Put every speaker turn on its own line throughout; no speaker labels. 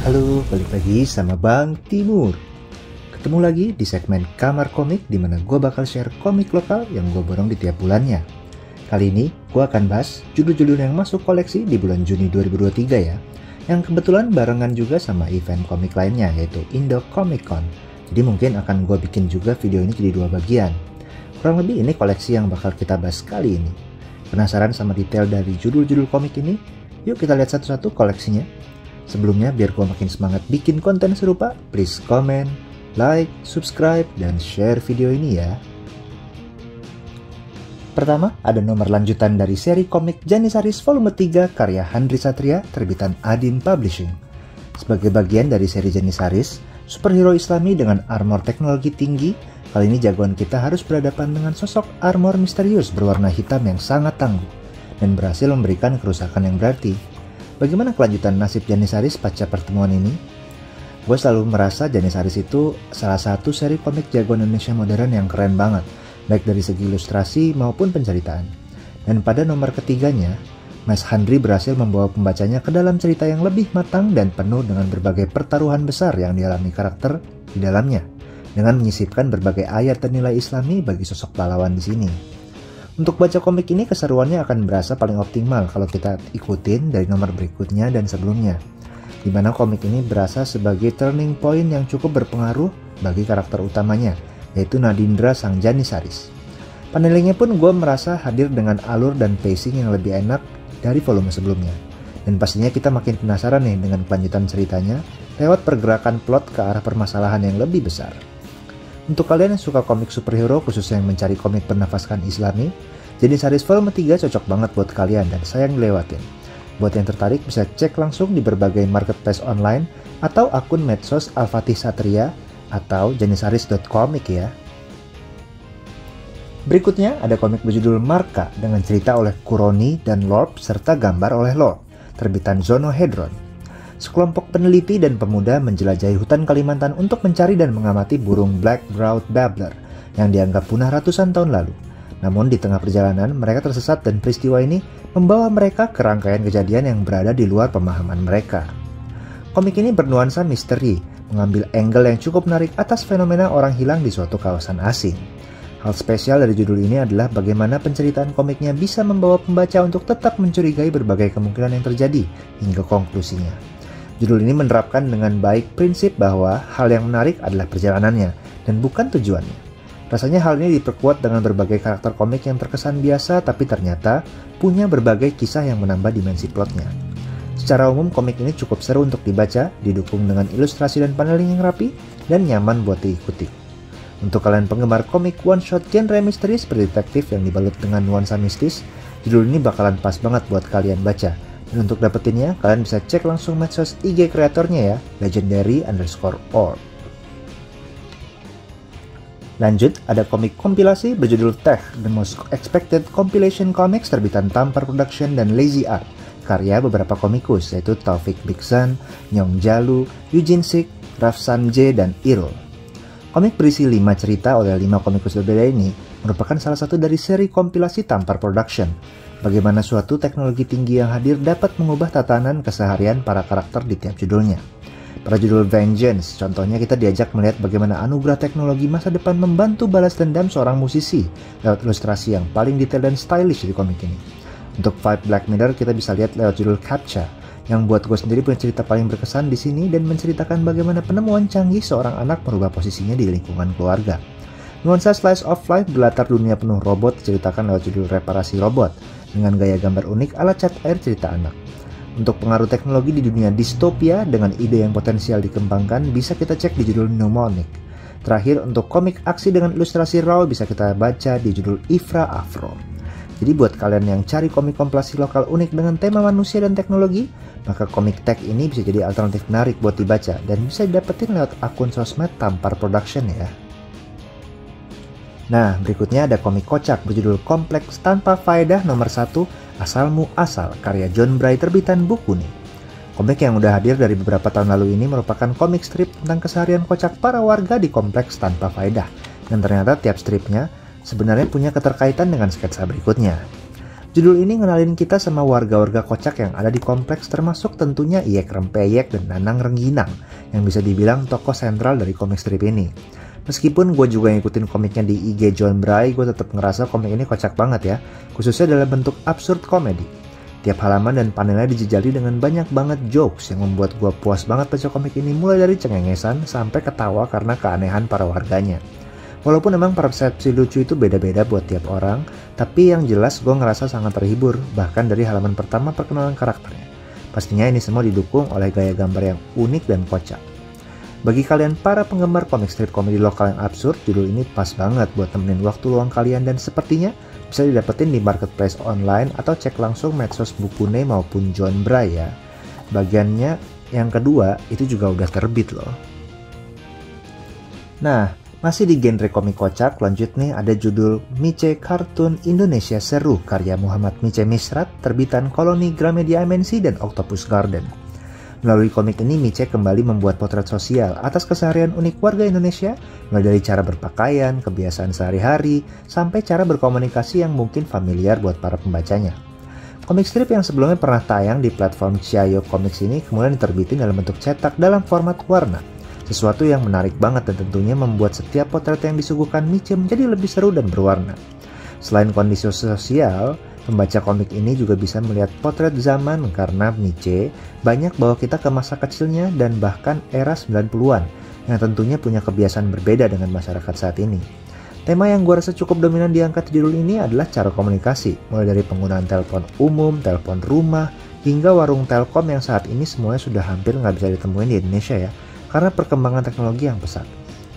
Halo, balik lagi sama Bang Timur. Ketemu lagi di segmen Kamar Komik di mana gue bakal share komik lokal yang gue borong di tiap bulannya. Kali ini gue akan bahas judul-judul yang masuk koleksi di bulan Juni 2023 ya, yang kebetulan barengan juga sama event komik lainnya yaitu Indo Comic Con. Jadi mungkin akan gue bikin juga video ini jadi 2 bagian. Kurang lebih ini koleksi yang bakal kita bahas kali ini. Penasaran sama detail dari judul-judul komik ini? Yuk kita lihat satu-satu koleksinya. Sebelumnya, biar gue makin semangat bikin konten serupa, please comment, like, subscribe, dan share video ini ya. Pertama, ada nomor lanjutan dari seri komik Janissaries Volume 3 karya Handry Satria, terbitan Adin Publishing. Sebagai bagian dari seri Janissaries, superhero Islami dengan armor teknologi tinggi, kali ini jagoan kita harus berhadapan dengan sosok armor misterius berwarna hitam yang sangat tangguh, dan berhasil memberikan kerusakan yang berarti. Bagaimana kelanjutan nasib Janissaries pasca pertemuan ini? Gue selalu merasa Janissaries itu salah satu seri komik jagoan Indonesia modern yang keren banget, baik dari segi ilustrasi maupun penceritaan. Dan pada nomor ketiganya, Mas Handry berhasil membawa pembacanya ke dalam cerita yang lebih matang dan penuh dengan berbagai pertaruhan besar yang dialami karakter di dalamnya, dengan menyisipkan berbagai ayat dan nilai Islami bagi sosok pahlawan di sini. Untuk baca komik ini keseruannya akan berasa paling optimal kalau kita ikutin dari nomor berikutnya dan sebelumnya, di mana komik ini berasa sebagai turning point yang cukup berpengaruh bagi karakter utamanya, yaitu Nadindra sang Janissaries. Panelingnya pun gue merasa hadir dengan alur dan pacing yang lebih enak dari volume sebelumnya, dan pastinya kita makin penasaran nih dengan kelanjutan ceritanya lewat pergerakan plot ke arah permasalahan yang lebih besar. Untuk kalian yang suka komik superhero, khususnya yang mencari komik bernafaskan Islami, Janissaries Volume 3 cocok banget buat kalian dan sayang dilewatin. Buat yang tertarik bisa cek langsung di berbagai marketplace online atau akun medsos Al-Fatih Satria atau janissaries.comic ya. Berikutnya ada komik berjudul Marka dengan cerita oleh Kuroni dan Lorp serta gambar oleh Lorp, terbitan Zono Hedron. Sekelompok peneliti dan pemuda menjelajahi hutan Kalimantan untuk mencari dan mengamati burung Black-browed Babbler yang dianggap punah ratusan tahun lalu. Namun di tengah perjalanan mereka tersesat dan peristiwa ini membawa mereka ke rangkaian kejadian yang berada di luar pemahaman mereka. Komik ini bernuansa misteri, mengambil angle yang cukup menarik atas fenomena orang hilang di suatu kawasan asing. Hal spesial dari judul ini adalah bagaimana penceritaan komiknya bisa membawa pembaca untuk tetap mencurigai berbagai kemungkinan yang terjadi hingga konklusinya. Judul ini menerapkan dengan baik prinsip bahwa hal yang menarik adalah perjalanannya dan bukan tujuannya. Rasanya hal ini diperkuat dengan berbagai karakter komik yang terkesan biasa tapi ternyata punya berbagai kisah yang menambah dimensi plotnya. Secara umum komik ini cukup seru untuk dibaca, didukung dengan ilustrasi dan paneling yang rapi dan nyaman buat diikuti. Untuk kalian penggemar komik one shot genre misteri seperti detektif yang dibalut dengan nuansa mistis, judul ini bakalan pas banget buat kalian baca. Dan untuk dapetinnya, kalian bisa cek langsung medsos IG kreatornya ya, legendary_org. Lanjut, ada komik kompilasi berjudul Tech, The Most Expected Compilation Comics terbitan Tampar Production dan Lazy Art, karya beberapa komikus yaitu Taufik Biksan, Nyong Jalu, Eugene Sik, Rafsan J, dan Irul. Komik berisi 5 cerita oleh 5 komikus berbeda ini merupakan salah satu dari seri kompilasi Tampar Production. Bagaimana suatu teknologi tinggi yang hadir dapat mengubah tatanan keseharian para karakter di tiap judulnya. Pada judul Vengeance, contohnya kita diajak melihat bagaimana anugerah teknologi masa depan membantu balas dendam seorang musisi lewat ilustrasi yang paling detail dan stylish di komik ini. Untuk Fight Black Mirror, kita bisa lihat lewat judul Captcha, yang buat gue sendiri punya cerita paling berkesan di sini dan menceritakan bagaimana penemuan canggih seorang anak merubah posisinya di lingkungan keluarga. Nuansa slice of life berlatar dunia penuh robot diceritakan lewat judul Reparasi Robot, dengan gaya gambar unik ala cat air cerita anak. Untuk pengaruh teknologi di dunia distopia dengan ide yang potensial dikembangkan bisa kita cek di judul Mnemonic. Terakhir, untuk komik aksi dengan ilustrasi raw bisa kita baca di judul Ifra Afro. Jadi buat kalian yang cari komik kompilasi lokal unik dengan tema manusia dan teknologi, maka komik tech ini bisa jadi alternatif menarik buat dibaca dan bisa didapetin lewat akun sosmed Tampar Production ya. Nah, berikutnya ada komik kocak berjudul Kompleks Tanpa Faedah nomor 1 Asalmu Asal karya John Bray terbitan Buku nih. Komik yang udah hadir dari beberapa tahun lalu ini merupakan komik strip tentang keseharian kocak para warga di Kompleks Tanpa Faedah. Dan ternyata tiap stripnya sebenarnya punya keterkaitan dengan sketsa berikutnya. Judul ini ngenalin kita sama warga-warga kocak yang ada di kompleks, termasuk tentunya Iyek Rempeyek dan Nanang Rengginang yang bisa dibilang tokoh sentral dari komik strip ini. Meskipun gue juga ngikutin komiknya di IG John Bray, gue tetap ngerasa komik ini kocak banget ya, khususnya dalam bentuk absurd komedi. Tiap halaman dan panelnya dijejali dengan banyak banget jokes yang membuat gue puas banget baca komik ini, mulai dari cengengesan sampai ketawa karena keanehan para warganya. Walaupun emang persepsi lucu itu beda-beda buat tiap orang, tapi yang jelas gue ngerasa sangat terhibur, bahkan dari halaman pertama perkenalan karakternya. Pastinya ini semua didukung oleh gaya gambar yang unik dan kocak. Bagi kalian para penggemar komik strip komedi lokal yang absurd, judul ini pas banget buat temenin waktu luang kalian dan sepertinya bisa didapetin di marketplace online atau cek langsung medsos Bukune maupun John Bray ya. Bagiannya yang kedua itu juga udah terbit loh. Nah, masih di genre komik kocak, lanjut nih ada judul Miche Kartun Indonesia Seru karya Muhammad Miche Misrat, terbitan Koloni Gramedia MNC dan Octopus Garden. Melalui komik ini, Miche kembali membuat potret sosial atas keseharian unik warga Indonesia, mulai dari cara berpakaian, kebiasaan sehari-hari, sampai cara berkomunikasi yang mungkin familiar buat para pembacanya. Komik strip yang sebelumnya pernah tayang di platform Chiayo Comics ini kemudian diterbitin dalam bentuk cetak dalam format warna. Sesuatu yang menarik banget dan tentunya membuat setiap potret yang disuguhkan Miche menjadi lebih seru dan berwarna. Selain kondisi sosial, pembaca komik ini juga bisa melihat potret zaman karena Miche banyak bawa kita ke masa kecilnya dan bahkan era 90-an yang tentunya punya kebiasaan berbeda dengan masyarakat saat ini. Tema yang gue rasa cukup dominan diangkat di judul ini adalah cara komunikasi, mulai dari penggunaan telepon umum, telepon rumah, hingga warung telkom yang saat ini semuanya sudah hampir nggak bisa ditemuin di Indonesia ya, karena perkembangan teknologi yang pesat.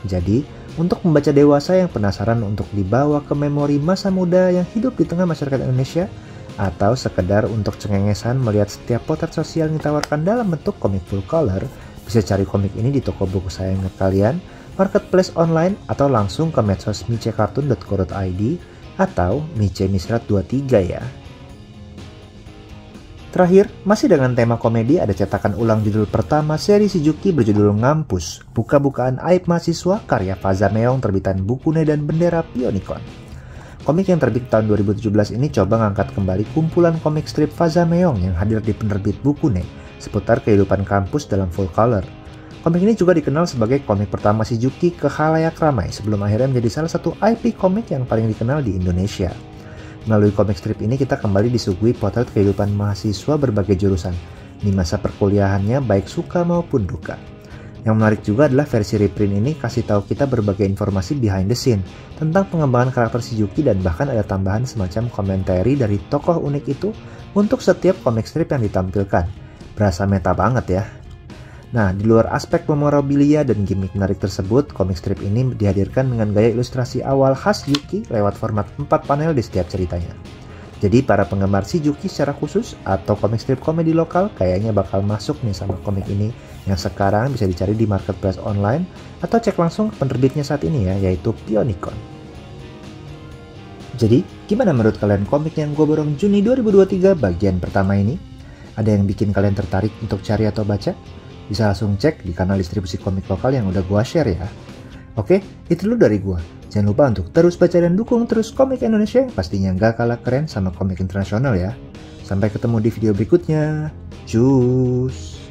Jadi, untuk pembaca dewasa yang penasaran untuk dibawa ke memori masa muda yang hidup di tengah masyarakat Indonesia, atau sekedar untuk cengengesan melihat setiap potret sosial yang ditawarkan dalam bentuk komik full color, bisa cari komik ini di toko buku sahabat kalian, marketplace online, atau langsung ke medsos michekartun.co.id atau Miche Misrat 23 ya. Terakhir, masih dengan tema komedi, ada cetakan ulang judul pertama seri Shizuki berjudul Ngampus, buka-bukaan aib mahasiswa karya Faza Meong terbitan Bukune dan Bendera Pionicon. Komik yang terbit tahun 2017 ini coba ngangkat kembali kumpulan komik strip Faza Meong yang hadir di penerbit Bukune seputar kehidupan kampus dalam full color. Komik ini juga dikenal sebagai komik pertama Shizuki ke khalayak ramai sebelum akhirnya menjadi salah satu IP komik yang paling dikenal di Indonesia. Melalui komik strip ini kita kembali disuguhi potret kehidupan mahasiswa berbagai jurusan di masa perkuliahannya baik suka maupun duka. Yang menarik juga adalah versi reprint ini kasih tahu kita berbagai informasi behind the scene tentang pengembangan karakter Shizuki dan bahkan ada tambahan semacam komentari dari tokoh unik itu untuk setiap komik strip yang ditampilkan. Berasa meta banget ya. Nah, di luar aspek memorabilia dan gimmick menarik tersebut, komik strip ini dihadirkan dengan gaya ilustrasi awal khas Yuki lewat format 4 panel di setiap ceritanya. Jadi para penggemar Shizuki secara khusus atau komik strip komedi lokal kayaknya bakal masuk nih sama komik ini yang sekarang bisa dicari di marketplace online atau cek langsung ke penerbitnya saat ini ya, yaitu Pionicon. Jadi, gimana menurut kalian komik yang gue borong Juni 2023 bagian pertama ini? Ada yang bikin kalian tertarik untuk cari atau baca? Bisa langsung cek di kanal distribusi komik lokal yang udah gua share ya. Oke, itu dulu dari gua. Jangan lupa untuk terus baca dan dukung terus komik Indonesia yang pastinya gak kalah keren sama komik internasional ya. Sampai ketemu di video berikutnya. Cus!